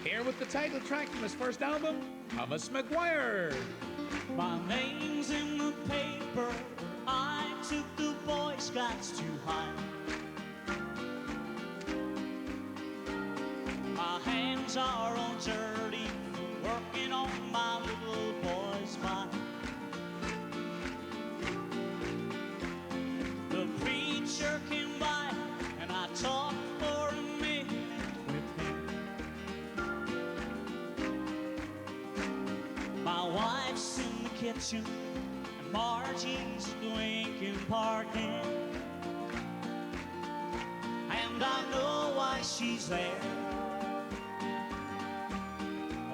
Here with the title track from his first album, Thomas Maguire. My name's in the paper, I took the Boy Scouts too high. My hands are all dirty, working on my little boy's mind. The preacher came by and I talked for a minute with him. My wife's in the kitchen and Margie's at Lincoln Park Inn. And I know why she's there.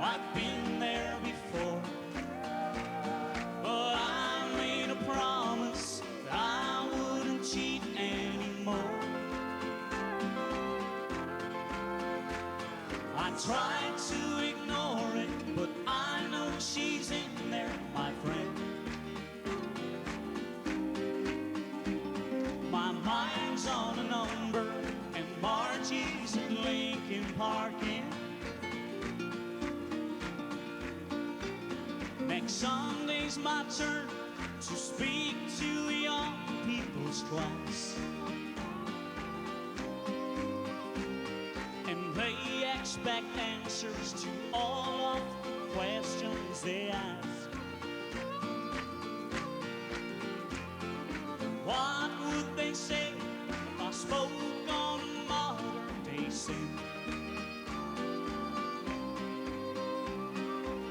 I've been there before, but I made a promise that I wouldn't cheat anymore. I tried to ignore it, but I know she's in there, my friend. My mind's on a number, and Margie's at Lincoln Park Inn. Next Sunday's my turn to speak to the young people's class, and they expect answers to all of the questions they ask. What would they say if I spoke on modern day sin?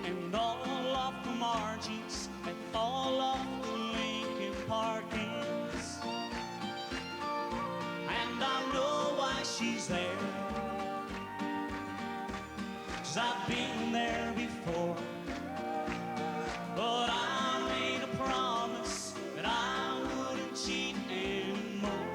And all of the Margies and all of the Lincoln Park Inns. And I know why she's there, 'cause I've been there before. But I made a promise that I wouldn't cheat anymore.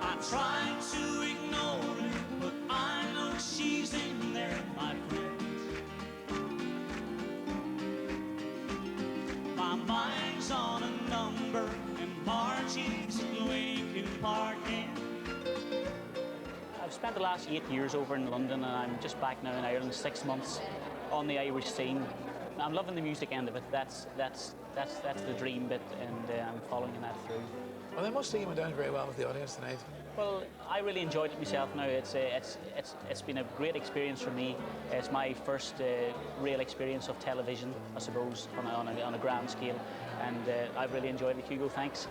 I tried to ignore it, but I know she's in there, my friend. My mind's on a number, and Margie's at Lincoln Park Inn. I've spent the last 8 years over in London, and I'm just back now in Ireland, 6 months on the Irish scene. I'm loving the music end of it. That's the dream bit, and I'm following that through. Well, they must think you went down very well with the audience tonight. Well, I really enjoyed it myself. Now it's been a great experience for me. It's my first real experience of television, I suppose, on a grand scale, and I've really enjoyed it. Hugo, thanks.